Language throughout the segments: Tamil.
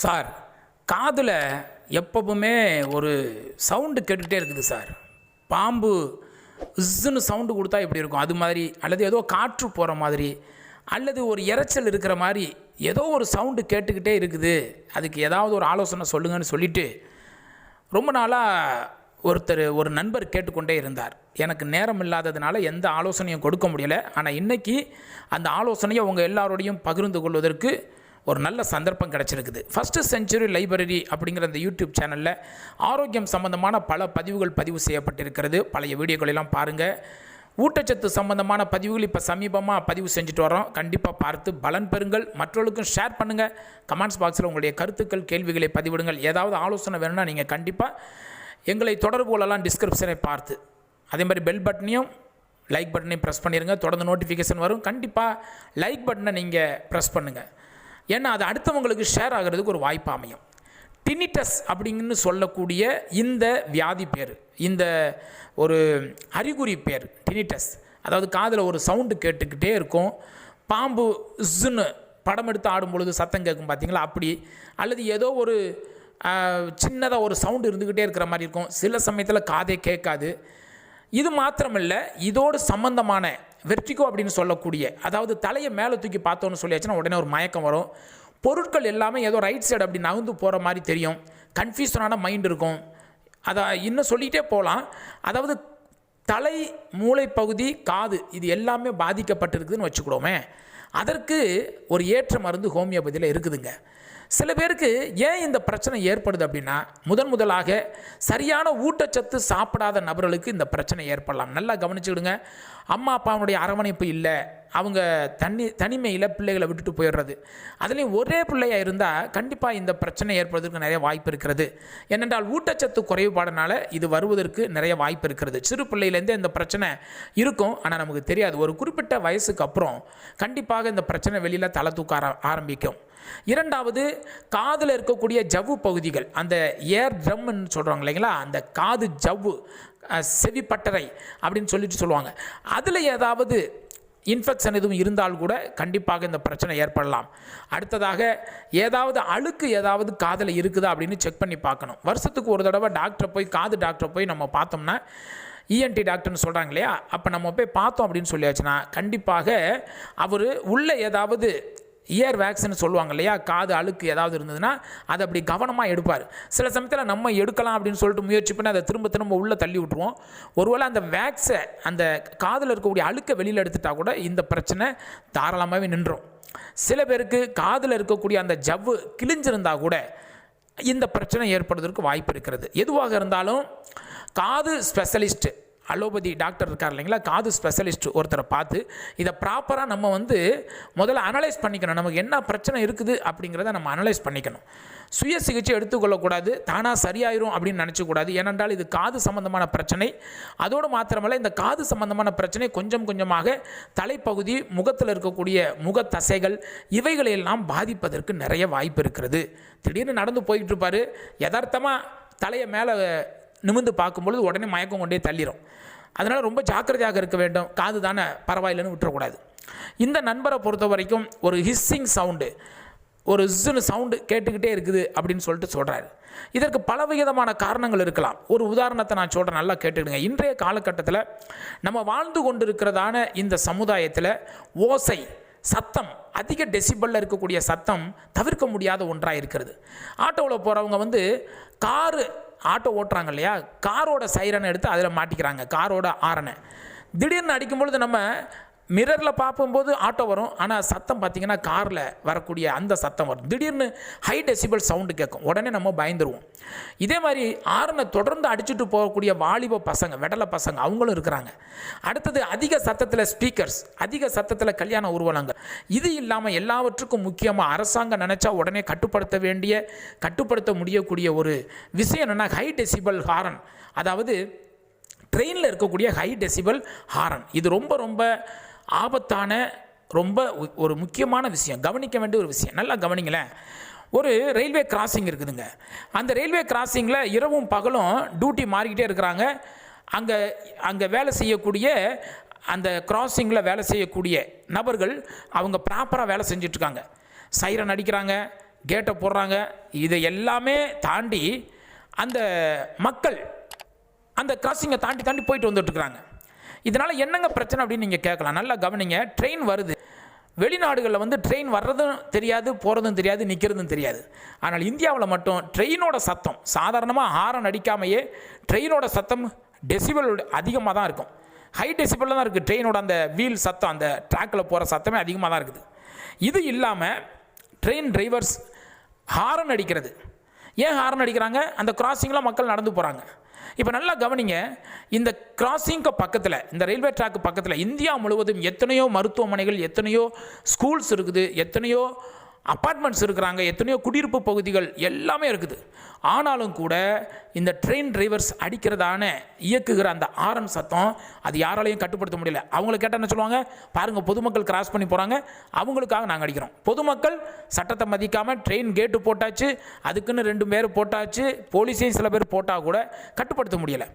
சார், காதில் எப்பவுமே ஒரு சவுண்டு கேட்டுக்கிட்டே இருக்குது சார். பாம்பு இஸ்ஸுன்னு சவுண்டு கொடுத்தா எப்படி இருக்கும் அது மாதிரி, அல்லது ஏதோ காற்று போகிற மாதிரி, அல்லது ஒரு இரைச்சல் இருக்கிற மாதிரி ஏதோ ஒரு சவுண்டு கேட்டுக்கிட்டே இருக்குது. அதுக்கு ஏதாவது ஒரு ஆலோசனை சொல்லுங்கன்னு சொல்லிவிட்டு ரொம்ப நாளாக ஒரு நண்பர் கேட்டுக்கொண்டே இருந்தார். எனக்கு நேரம் இல்லாததுனால எந்த ஆலோசனையும் கொடுக்க முடியலை. ஆனால் இன்றைக்கி அந்த ஆலோசனையை உங்கள் எல்லாரோடையும் பகிர்ந்து கொள்வதற்கு ஒரு நல்ல சந்தர்ப்பம் கிடச்சிருக்குது. ஃபஸ்ட்டு செஞ்சுரி லைப்ரரி அப்படிங்கிற அந்த யூடியூப் சேனலில் ஆரோக்கியம் சம்பந்தமான பல பதிவுகள் பதிவு செய்யப்பட்டிருக்கிறது. பழைய வீடியோக்களெல்லாம் பாருங்கள். ஊட்டச்சத்து சம்பந்தமான பதிவுகள் இப்போ சமீபமாக பதிவு செஞ்சுட்டு வரோம். கண்டிப்பாக பார்த்து பலன் பெறுங்கள். மற்றவர்களுக்கும் ஷேர் பண்ணுங்கள். கமெண்ட்ஸ் பாக்ஸில் உங்களுடைய கருத்துக்கள், கேள்விகளை பதிவிடுங்கள். ஏதாவது ஆலோசனை வேணும்னா நீங்கள் கண்டிப்பாக எங்களை தொடர்பு கொள்ளலாம் டிஸ்கிரிப்ஷனை பார்த்து. அதே மாதிரி பெல் பட்டனையும் லைக் பட்டனையும் ப்ரெஸ் பண்ணிடுங்க. தொடர்ந்து நோட்டிஃபிகேஷன் வரும். கண்டிப்பாக லைக் பட்டனை நீங்கள் ப்ரெஸ் பண்ணுங்கள். ஏன்னா அது அடுத்தவங்களுக்கு ஷேர் ஆகிறதுக்கு ஒரு வாய்ப்பு அமையும். டினிட்டஸ் அப்படிங்கன்னு சொல்லக்கூடிய இந்த வியாதி பேர், இந்த ஒரு அறிகுறி பேர் டினிட்டஸ். அதாவது காதில் ஒரு சவுண்டு கேட்டுக்கிட்டே இருக்கும். பாம்பு இஸ்ஸுன்னு படம் எடுத்து ஆடும் பொழுது சத்தம் கேட்கும் பார்த்தீங்களா, அப்படி. அல்லது ஏதோ ஒரு சின்னதாக ஒரு சவுண்டு இருந்துக்கிட்டே இருக்கிற மாதிரி இருக்கும். சில சமயத்தில் காதே கேட்காது. இது மாத்திரமில்லை, இதோடு சம்பந்தமான வெர்டிகோ அப்படின்னு சொல்லக்கூடிய, அதாவது தலையை மேலே தூக்கி பார்த்தோன்னு சொல்லியாச்சுன்னா உடனே ஒரு மயக்கம் வரும். பொருட்கள் எல்லாமே ஏதோ ரைட் சைடு அப்படி நகர்ந்து போகிற மாதிரி தெரியும். கன்ஃபியூஷனான மைண்ட் இருக்கும். அதை இன்னும் சொல்லிகிட்டே போகலாம். அதாவது தலை, மூளை பகுதி, காது இது எல்லாமே பாதிக்கப்பட்டிருக்குதுன்னு வச்சுக்கிடுவோமே. அதற்கு ஒரு ஏற்ற மருந்து ஹோமியோபதியில் இருக்குதுங்க. சில பேருக்கு ஏன் இந்த பிரச்சனை ஏற்படுது அப்படின்னா, முதலாக சரியான ஊட்டச்சத்து சாப்பிடாத நபர்களுக்கு இந்த பிரச்சனை ஏற்படலாம். நல்லா கவனிச்சுக்கிடுங்க. அம்மா அப்பாவுடைய அரவணைப்பு இல்லை, அவங்க தனிமையில் பிள்ளைகளை விட்டுட்டு போயிடுறது. அதுலேயும் ஒரே பிள்ளையாக இருந்தால் கண்டிப்பாக இந்த பிரச்சனை ஏற்படுவதற்கு நிறைய வாய்ப்பு இருக்கிறது. ஏனென்றால் ஊட்டச்சத்து குறைபாடுனால இது வருவதற்கு நிறைய வாய்ப்பு இருக்கிறது. சிறு பிள்ளையிலேருந்தே இந்த பிரச்சனை இருக்கும், ஆனால் நமக்கு தெரியாது. ஒரு குறிப்பிட்ட வயசுக்கு அப்புறம் கண்டிப்பாக இந்த பிரச்சனை வெளியில் தலை தூக்க ஆரம்பிக்கும். இரண்டாவது, காதில் இருக்கக்கூடிய ஜவ்வு பகுதிகள், அந்த ஏர் ட்ரம்னு சொல்கிறாங்க இல்லைங்களா, அந்த காது ஜவ்வு, செவிப்பட்டறை அப்படின்னு சொல்லுவாங்க. அதில் ஏதாவது இன்ஃபெக்ஷன் எதுவும் இருந்தால் கூட கண்டிப்பாக இந்த பிரச்சனை ஏற்படலாம். அடுத்ததாக, ஏதாவது அழுக்கு ஏதாவது காதில் இருக்குதா அப்படின்னு செக் பண்ணி பார்க்கணும். வருஷத்துக்கு ஒரு தடவை காது டாக்டரை போய் நம்ம பார்த்தோம்னா, இஎன்டி டாக்டர்னு சொல்கிறாங்க இல்லையா, அப்போ நம்ம போய் பார்த்தோம் அப்படின்னு சொல்லியாச்சுன்னா கண்டிப்பாக அவர் உள்ள ஏதாவது இயர் வேக்ஸ்ன்னு சொல்லுவாங்க இல்லையா, காது அழுக்கு ஏதாவது இருந்ததுன்னா அதை அப்படி கவனமாக எடுப்பார். சில சமயத்தில் நம்ம எடுக்கலாம் அப்படின்னு சொல்லிட்டு முயற்சி பண்ணி அதை திரும்ப உள்ளே தள்ளி விட்டுருவோம். ஒருவேளை அந்த வேக்ஸை, அந்த காதில் இருக்கக்கூடிய அழுக்கை வெளியில் எடுத்துட்டா கூட இந்த பிரச்சனை தாராளமாகவே நின்றும். சில பேருக்கு காதில் இருக்கக்கூடிய அந்த ஜவ்வு கிழிஞ்சிருந்தால் கூட இந்த பிரச்சனை ஏற்படுவதற்கு வாய்ப்பு இருக்கிறது. எதுவாக இருந்தாலும் காது ஸ்பெஷலிஸ்ட்டு, அலோபதி டாக்டர் இருக்கார் இல்லைங்களா, காது ஸ்பெஷலிஸ்ட் ஒருத்தரை பார்த்து இதை ப்ராப்பராக நம்ம முதல்ல அனலைஸ் பண்ணிக்கணும். நமக்கு என்ன பிரச்சனை இருக்குது அப்படிங்கிறத நம்ம அனலைஸ் பண்ணிக்கணும். சுய சிகிச்சை எடுத்துக்கொள்ளக்கூடாது, தானாக சரியாயிரும் அப்படின்னு நினச்சக்கூடாது. ஏனென்றால் இது காது சம்பந்தமான பிரச்சனை. அதோடு மாத்திரமல்ல, இந்த காது சம்பந்தமான பிரச்சனை கொஞ்சம் கொஞ்சமாக தலைப்பகுதி, முகத்தில் இருக்கக்கூடிய முகத்தசைகள் இவைகளையெல்லாம் பாதிப்பதற்கு நிறைய வாய்ப்பு இருக்கிறது. திடீர்னு நடந்து போய்கிட்டு இருப்பார், யதார்த்தமாக தலையை மேலே நிமிர்ந்து பார்க்கும்பொழுது உடனே மயக்கம் கொண்டே தள்ளிடும். அதனால் ரொம்ப ஜாக்கிரதையாக இருக்க வேண்டும். காது தானே பரவாயில்லைன்னு விட்டுறக்கூடாது. இந்த நண்பரை பொறுத்த வரைக்கும் ஒரு ஹிஸ்ஸிங் சவுண்டு, ஒரு இஸ்ஸுன்னு சவுண்டு கேட்டுக்கிட்டே இருக்குது அப்படின்னு சொல்கிறாரு. இதற்கு பலவிதமான காரணங்கள் இருக்கலாம். ஒரு உதாரணத்தை நான் சொல்கிறேன், நல்லா கேட்டுக்கிடுங்க. இன்றைய காலகட்டத்தில் நம்ம வாழ்ந்து கொண்டிருக்கிறதான இந்த சமுதாயத்தில் ஓசை, சத்தம், அதிக டெசிபலில் இருக்கக்கூடிய சத்தம் தவிர்க்க முடியாத ஒன்றாக இருக்கிறது. ஆட்டோவில் போகிறவங்க ஆட்டோ ஓட்டுறாங்க இல்லையா, காரோட சைரனை எடுத்து அதில் மாட்டிக்கிறாங்க, காரோட ஆரனை. திடீர்னு அடிக்கும்பொழுது நம்ம மிரரில் பார்க்கும்போது ஆட்டோ வரும், ஆனால் சத்தம் பார்த்திங்கன்னா காரில் வரக்கூடிய அந்த சத்தம் வரும். திடீர்னு ஹை டெசிபல் சவுண்டு கேட்கும், உடனே நம்ம பயந்துருவோம். இதே மாதிரி ஆரனை தொடர்ந்து அடிச்சுட்டு போகக்கூடிய வாலிப பசங்க, வெடலை பசங்க அவங்களும் இருக்கிறாங்க. அடுத்தது, அதிக சத்தத்தில் ஸ்பீக்கர்ஸ், அதிக சத்தத்தில் கல்யாண ஊர்வலங்கள். இது இல்லாமல் எல்லாவற்றுக்கும் முக்கியமாக அரசாங்கம் நினச்சா உடனே கட்டுப்படுத்த முடியக்கூடிய ஒரு விஷயம் என்னென்னா ஹை டெசிபல் ஹாரன். அதாவது ட்ரெயினில் இருக்கக்கூடிய ஹை டெசிபல் ஹாரன். இது ரொம்ப ரொம்ப ஆபத்தான, ரொம்ப ஒரு முக்கியமான விஷயம், கவனிக்க வேண்டிய ஒரு விஷயம். நல்லா கவனிங்களேன். ஒரு ரயில்வே கிராசிங் இருக்குதுங்க. அந்த ரயில்வே கிராசிங்கில் இரவும் பகலும் டியூட்டி மாறிக்கிட்டே இருக்கிறாங்க. அங்கே வேலை செய்யக்கூடிய, அந்த கிராசிங்கில் வேலை செய்யக்கூடிய நபர்கள் அவங்க ப்ராப்பராக வேலை செஞ்சிட்ருக்காங்க. சைரன் அடிக்கிறாங்க, கேட்டை போடுறாங்க. இதை எல்லாமே தாண்டி அந்த மக்கள் அந்த கிராசிங்கை தாண்டி தாண்டி போயிட்டு வந்துட்டுருக்குறாங்க. இதனால் என்னங்க பிரச்சனை அப்படின்னு நீங்கள் கேட்கலாம். நல்லா கவனிங்க. ட்ரெயின் வருது. வெளிநாடுகளில் வந்து ட்ரெயின் வர்றதும் தெரியாது, போகிறதும் தெரியாது, நிற்கிறதும் தெரியாது. ஆனால் இந்தியாவில் மட்டும் ட்ரெயினோட சத்தம் சாதாரணமாக ஹாரன் அடிக்காமையே ட்ரெயினோட சத்தம் டெசிபல் அதிகமாக தான் இருக்கும். ஹை டெசிபலில் தான் இருக்குது ட்ரெயினோட அந்த வீல் சத்தம், அந்த ட்ராக்கில் போகிற சத்தமே அதிகமாக தான் இருக்குது. இது இல்லாமல் ட்ரெயின் டிரைவர்ஸ் ஹாரன் அடிக்கிறது. ஏன் ஹாரன் அடிக்கிறாங்க? அந்த கிராசிங்கில் மக்கள் நடந்து போகிறாங்க. இப்போ நல்லா கவனிங்க. இந்த கிராசிங்க்கு பக்கத்தில், இந்த ரயில்வே ட்ராக்கு பக்கத்தில் இந்தியா முழுவதும் எத்தனையோ மருத்துவமனைகள், எத்தனையோ ஸ்கூல்ஸ் இருக்குது, எத்தனையோ அப்பார்ட்மெண்ட்ஸ் இருக்கிறாங்க, எத்தனையோ குடியிருப்பு பகுதிகள் எல்லாமே இருக்குது. ஆனாலும் கூட இந்த ட்ரெயின் டிரைவர்ஸ் இயக்குகிற அந்த ஆரன் சத்தம் அது யாராலையும் கட்டுப்படுத்த முடியல. அவங்களை கேட்டால் என்ன சொல்லுவாங்க? பாருங்கள், பொதுமக்கள் கிராஸ் பண்ணி போகிறாங்க, அவங்களுக்காக நாங்கள் அடிக்கிறோம். பொதுமக்கள் சட்டத்தை மதிக்காமல் ட்ரெயின் கேட்டு போட்டாச்சு, அதுக்குன்னு 2 பேர் போட்டாச்சு, போலீஸையும் சில பேர் போட்டால் கூட கட்டுப்படுத்த முடியலை.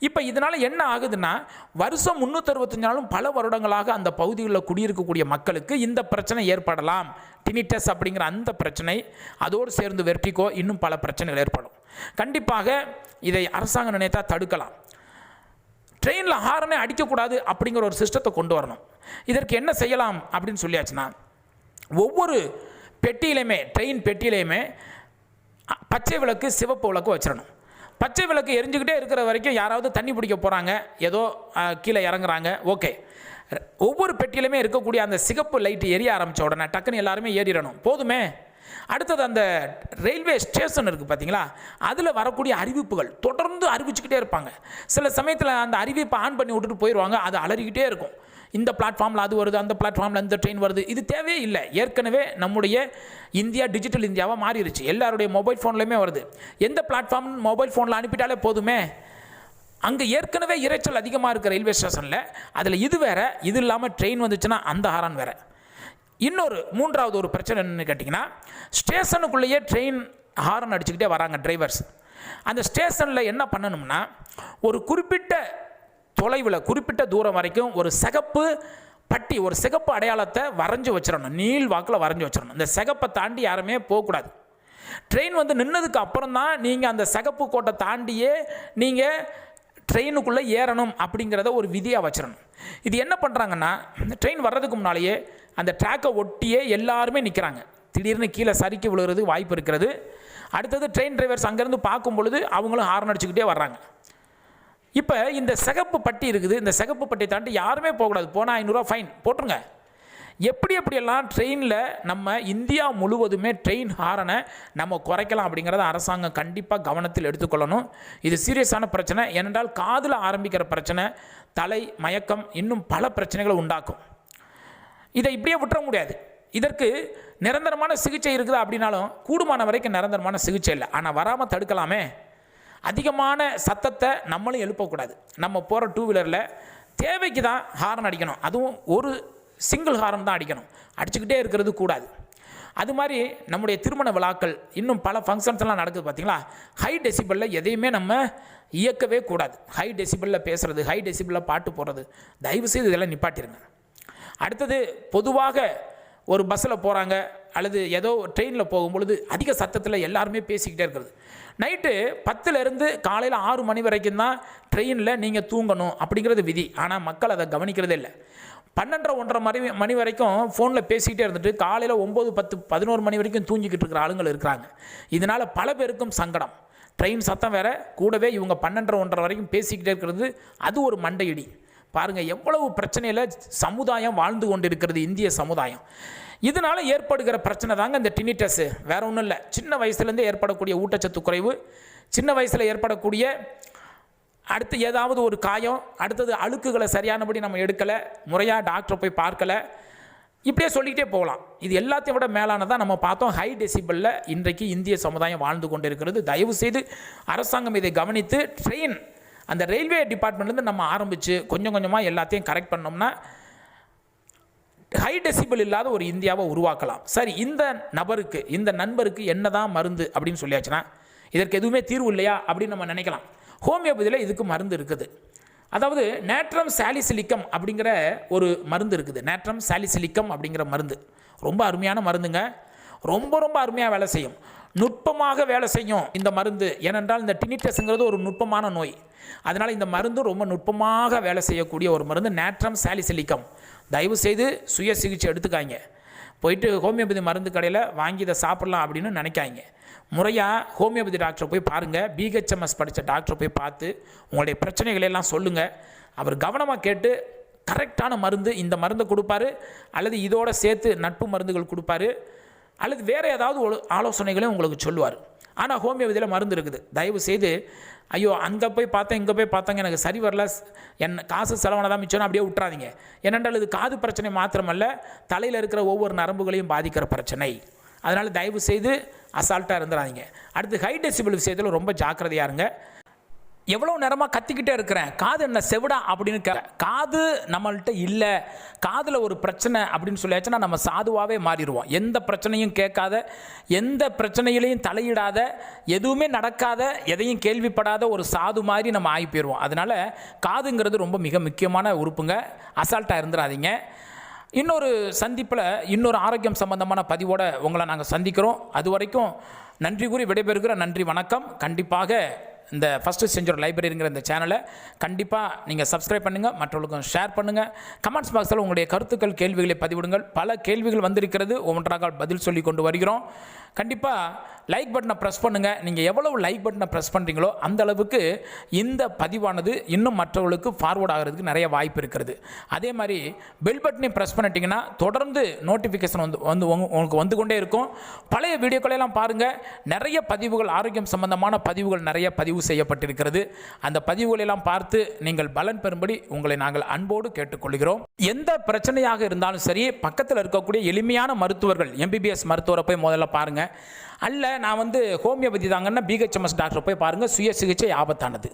இப்போ இதனால் என்ன ஆகுதுன்னா, வருஷம் 365 நாளும் பல வருடங்களாக அந்த பகுதிகளில் குடியிருக்கக்கூடிய மக்களுக்கு இந்த பிரச்சனை ஏற்படலாம். டினிட்டஸ் அப்படிங்கிற அந்த பிரச்சனை, அதோடு சேர்ந்து வெர்டிகோ, இன்னும் பல பிரச்சனைகள் ஏற்படும். கண்டிப்பாக இதை அரசாங்கம் நினைத்தா தடுக்கலாம். ட்ரெயினில் ஹாரனே அடிக்கக்கூடாது அப்படிங்கிற ஒரு சிஸ்டத்தை கொண்டு வரணும். இதற்கு என்ன செய்யலாம் அப்படின்னு சொல்லியாச்சுன்னா, ஒவ்வொரு பெட்டியிலையுமே, ட்ரெயின் பெட்டியிலையுமே பச்சை விளக்கு, சிவப்பு விளக்கு வச்சிடணும். பச்சை விளக்கு எரிஞ்சுக்கிட்டே இருக்கிற வரைக்கும் யாராவது தண்ணி பிடிக்க போகிறாங்க, ஏதோ கீழே இறங்குறாங்க, ஓகே. ஒவ்வொரு பெட்டியிலுமே இருக்கக்கூடிய அந்த சிகப்பு லைட் எரிய ஆரம்பித்த உடனே டக்குன்னு எல்லாருமே ஏறிடணும், போதுமே. அடுத்தது அந்த ரயில்வே ஸ்டேஷன் இருக்குது பார்த்தீங்களா, அதில் வரக்கூடிய அறிவிப்புகள் தொடர்ந்து அறிவிச்சுக்கிட்டே இருப்பாங்க. சில சமயத்தில் அந்த அறிவிப்பை ஆன் பண்ணி விட்டுட்டு போயிடுவாங்க, அது அலறிக்கிட்டே இருக்கும். இந்த பிளாட்ஃபார்மில் அது வருது, அந்த பிளாட்ஃபார்மில் இந்த ட்ரெயின் வருது. இது தேவையே இல்லை. ஏற்கனவே நம்முடைய இந்தியா டிஜிட்டல் இந்தியாவாக மாறிடுச்சு. எல்லாருடைய மொபைல் ஃபோன்லையுமே வருது. எந்த பிளாட்ஃபார்ம் மொபைல் ஃபோனில் அனுப்பிட்டாலே போதுமே. அங்கே ஏற்கனவே இரைச்சல் அதிகமாக இருக்கிற ரயில்வே ஸ்டேஷனில் அதில் இது வேறு, இது இல்லாமல் ட்ரெயின் வந்துச்சுன்னா அந்த ஹாரன் வேறு. இன்னொரு மூன்றாவது ஒரு பிரச்சனை என்னன்னு கேட்டிங்கன்னா, ஸ்டேஷனுக்குள்ளேயே ட்ரெயின் ஹாரன் அடிச்சுக்கிட்டே வராங்க டிரைவர்ஸ். அந்த ஸ்டேஷனில் என்ன பண்ணணும்னா, ஒரு குறிப்பிட்ட தொலைவில், குறிப்பிட்ட தூரம் வரைக்கும் ஒரு சிகப்பு பட்டி, ஒரு சிகப்பு அடையாளத்தை வரைஞ்சி வச்சிடணும், நீள் வாக்கில் வரைஞ்சி வச்சிடணும். இந்த சிகப்பை தாண்டி யாருமே போகக்கூடாது. ட்ரெயின் வந்து நின்னதுக்கு அப்புறம் தான் நீங்கள் அந்த சிகப்பு கோட்டை தாண்டியே நீங்கள் ட்ரெயினுக்குள்ளே ஏறணும் அப்படிங்கிறத ஒரு விதியாக வச்சிடணும். இது என்ன பண்ணுறாங்கன்னா, ட்ரெயின் வர்றதுக்கு முன்னாலேயே அந்த ட்ராக்கை ஒட்டியே எல்லாருமே நிற்கிறாங்க. திடீர்னு கீழே சறுக்கி விழுகிறது வாய்ப்பு இருக்கிறது. அடுத்தது ட்ரெயின் டிரைவர்ஸ் அங்கேருந்து பார்க்கும் பொழுது அவங்களும் ஹார்ன் அடிச்சுக்கிட்டே வர்றாங்க. இப்போ இந்த சிகப்பு பட்டி இருக்குது, இந்த சிகப்பு பட்டியை தாண்டி யாருமே போகக்கூடாது. போனால் 500 ரூபா ஃபைன் போட்டுருங்க. எப்படியெல்லாம் ட்ரெயினில் நம்ம இந்தியா முழுவதுமே ட்ரெயின் ஹாரனை நம்ம குறைக்கலாம் அப்படிங்கிறத அரசாங்கம் கண்டிப்பாக கவனத்தில் எடுத்துக்கொள்ளணும். இது சீரியஸான பிரச்சனை. ஏனென்றால் காதில் ஆரம்பிக்கிற பிரச்சனை தலை மயக்கம், இன்னும் பல பிரச்சனைகளை உண்டாக்கும். இதை இப்படியே விட்டுற முடியாது. இதற்கு நிரந்தரமான சிகிச்சை இருக்குதா அப்படின்னாலும் கூடுமான வரைக்கும் நிரந்தரமான சிகிச்சை இல்லை. ஆனால் வராமல் தடுக்கலாமே. அதிகமான சத்தத்தை நம்மளும் எழுப்பக்கூடாது. நம்ம போகிற 2 வீலரில் தேவைக்கு தான் ஹாரன் அடிக்கணும். அதுவும் ஒரு சிங்கிள் ஹாரன் தான் அடிக்கணும், அடிச்சுக்கிட்டே இருக்கிறது கூடாது. அது மாதிரி நம்முடைய திருமண விழாக்கள், இன்னும் பல ஃபங்க்ஷன்ஸ்லாம் நடக்குது பார்த்தீங்களா, ஹை டெசிபலில் எதையுமே நம்ம இயக்கவே கூடாது. ஹை டெசிபலில் பேசுகிறது, ஹை டெசிபலில் பாட்டு போடுறது, தயவுசெய்து இதெல்லாம் நிப்பாட்டிருங்க. அடுத்தது, பொதுவாக ஒரு பஸ்ஸில் போகிறாங்க அல்லது ஏதோ ட்ரெயினில் போகும்பொழுது அதிக சத்தத்தில் எல்லாருமே பேசிக்கிட்டே இருக்கிறது. நைட்டு 10லேருந்து காலையில் 6 மணி வரைக்கும் தான் ட்ரெயினில் நீங்கள் தூங்கணும் அப்படிங்கிறது விதி. ஆனால் மக்கள் அதை கவனிக்கிறதே இல்லை. 12:30 மணி வரைக்கும் ஃபோனில் பேசிக்கிட்டே இருந்துட்டு காலையில் 9, 10, 11 மணி வரைக்கும் தூங்கிக்கிட்டு இருக்கிற ஆளுங்கள் இருக்கிறாங்க. இதனால் பல பேருக்கும் சங்கடம். ட்ரெயின் சத்தம் வேறு, கூடவே இவங்க 12:30 வரைக்கும் பேசிக்கிட்டே இருக்கிறது, அது ஒரு மண்டையிடி. பாருங்கள் எவ்வளவு பிரச்சனையில் சமுதாயம் வாழ்ந்து கொண்டு இருக்கிறது, இந்திய சமுதாயம். இதனால் ஏற்படுகிற பிரச்சனை தாங்க இந்த டினிட்டஸு, வேறு ஒன்றும் இல்லை. சின்ன வயசுலேருந்தே ஏற்படக்கூடிய ஊட்டச்சத்து குறைவு, சின்ன வயசில் ஏற்படக்கூடிய அடுத்து ஏதாவது ஒரு காயம், அடுத்தது அழுக்குகளை சரியானபடி நம்ம எடுக்கலை, முறையாக டாக்டரை போய் பார்க்கலை, இப்படியே சொல்லிக்கிட்டே போகலாம். இது எல்லாத்தையும் விட மேலானதாக நம்ம பார்த்தோம் ஹை டெசிபலில் இன்றைக்கு இந்திய சமுதாயம் வாழ்ந்து கொண்டு இருக்கிறது. தயவுசெய்து அரசாங்கம் இதை கவனித்து ட்ரெயின் அந்த ரயில்வே டிபார்ட்மெண்ட்லேருந்து நம்ம ஆரம்பித்து கொஞ்சம் கொஞ்சமாக எல்லாத்தையும் கரெக்ட் பண்ணோம்னா ஹை டெசிபிள் இல்லாத ஒரு இந்தியாவை உருவாக்கலாம். சரி, இந்த நபருக்கு, இந்த நண்பருக்கு என்ன தான் மருந்து அப்படின்னு சொல்லியாச்சுன்னா, இதற்கு எதுவுமே தீர்வு இல்லையா அப்படின்னு நம்ம நினைக்கலாம். ஹோமியோபதியில் இதுக்கு மருந்து இருக்குது. அதாவது நேட்ரம் சாலிசிலிக்கம் அப்படிங்கிற ஒரு மருந்து இருக்குது. நேட்ரம் சாலிசிலிக்கம் அப்படிங்கிற மருந்து ரொம்ப அருமையான மருந்துங்க. ரொம்ப ரொம்ப அருமையாக வேலை செய்யும், நுட்பமாக வேலை செய்யும் இந்த மருந்து. ஏனென்றால் இந்த டினிட்டஸ்ங்கிறது ஒரு நுட்பமான நோய். அதனால் இந்த மருந்து ரொம்ப நுட்பமாக வேலை செய்யக்கூடிய ஒரு மருந்து, நேட்ரம் சாலிசிலிக்கம். தயவு செய்து சுய சிகிச்சை எடுத்துக்காங்க. போயிட்டு ஹோமியோபதி மருந்து கடையில் வாங்கி இதை சாப்பிட்லாம் அப்படின்னு நினைக்காங்க. முறையாக ஹோமியோபதி டாக்டரை போய் பாருங்கள். பிஹெச்எம்எஸ் படித்த டாக்டரை போய் பார்த்து உங்களுடைய பிரச்சனைகளெல்லாம் சொல்லுங்கள். அவர் கவனமாக கேட்டு கரெக்டான மருந்து, இந்த மருந்தை கொடுப்பாரு, அல்லது இதோடு சேர்த்து நட்பு மருந்துகள் கொடுப்பாரு, அல்லது வேறு ஏதாவது ஒரு ஆலோசனைகளையும் உங்களுக்கு சொல்லுவார். ஆனால் ஹோமியோபதியில் மருந்து இருக்குது. தயவு செய்து ஐயோ அங்கே போய் பார்த்தேன் இங்கே போய் பார்த்தாங்க எனக்கு சரி வரல, காசு செலவானதான் மிச்சம்னு அப்படியே விட்டுறாதீங்க. ஏனென்றால் இது காது பிரச்சனை மாத்திரமல்ல, தலையில் இருக்கிற ஒவ்வொரு நரம்புகளையும் பாதிக்கிற பிரச்சனை. அதனால் தயவு செய்து அசால்ட்டாக இருந்துடாதீங்க. அடுத்து ஹை டெசிபிள் விஷயத்தில் ரொம்ப ஜாக்கிரதையாக இருங்க. எவ்வளோ நேரமாக கத்திக்கிட்டே இருக்கிறேன், காது என்ன செவிடா அப்படின்னு காது நம்மள்கிட்ட இல்லை, காதில் ஒரு பிரச்சனை அப்படின்னு சொல்லியாச்சுன்னா நம்ம சாதுவாகவே மாறிடுவோம். எந்த பிரச்சனையும் கேட்காத, எந்த பிரச்சனையிலையும் தலையிடாத, எதுவுமே நடக்காத, எதையும் கேள்விப்படாத ஒரு சாது மாதிரி நம்ம ஆகி போயிடுவோம். அதனால் காதுங்கிறது ரொம்ப மிக முக்கியமான உறுப்புங்க. அசால்ட்டாக இருந்துடாதீங்க. இன்னொரு சந்திப்பில் இன்னொரு ஆரோக்கியம் சம்பந்தமான பதிவோடு உங்களை நாங்கள் சந்திக்கிறோம். அது வரைக்கும் நன்றி கூறி விடைபெறுகிற. நன்றி, வணக்கம். கண்டிப்பாக இந்த ஃபஸ்ட்டு செஞ்சுரி லைப்ரரிங்கிற இந்த சேனலை கண்டிப்பாக நீங்கள் சப்ஸ்கிரைப் பண்ணுங்கள், மற்றவர்களுக்கும் ஷேர் பண்ணுங்கள். கமெண்ட்ஸ் பாக்ஸில் உங்களுடைய கருத்துக்கள், கேள்விகளை பதிவிடுங்கள். பல கேள்விகள் வந்திருக்கிறது, ஒவ்வொன்றாக பதில் சொல்லி கொண்டு வருகிறோம். கண்டிப்பாக லைக் பட்டனை ப்ரெஸ் பண்ணுங்கள். நீங்கள் எவ்வளவு லைக் பட்டனை ப்ரெஸ் பண்ணுறீங்களோ அந்த அளவுக்கு இந்த பதிவானது இன்னும் மற்றவர்களுக்கு ஃபார்வர்ட் ஆகிறதுக்கு நிறைய வாய்ப்பு இருக்கிறது. அதே மாதிரி பெல் பட்டனையும் ப்ரெஸ் பண்ணிட்டீங்கன்னா தொடர்ந்து நோட்டிஃபிகேஷன் உங்களுக்கு வந்து கொண்டே இருக்கும். பழைய வீடியோக்களெல்லாம் பாருங்கள். நிறைய பதிவுகள், ஆரோக்கியம் சம்பந்தமான பதிவுகள் நிறைய பதிவு செய்யப்பட்டிருக்கிறது. அந்த பதிவுகளெல்லாம் பார்த்து நீங்கள் பலன் பெறும்படி உங்களை நாங்கள் அன்போடு கேட்டுக்கொள்கிறோம். எந்த பிரச்சனையாக இருந்தாலும் சரி, பக்கத்தில் இருக்கக்கூடிய எளிமையான மருத்துவர்கள், எம்பிபிஎஸ் மருத்துவரை போய் முதல்ல பாருங்கள். அல்ல நான் ஹோமியோபதி தாங்கன்னா பிஹெச்எம்எஸ் டாக்டரை போய் பாருங்கள். சுய சிகிச்சை ஆபத்தானது.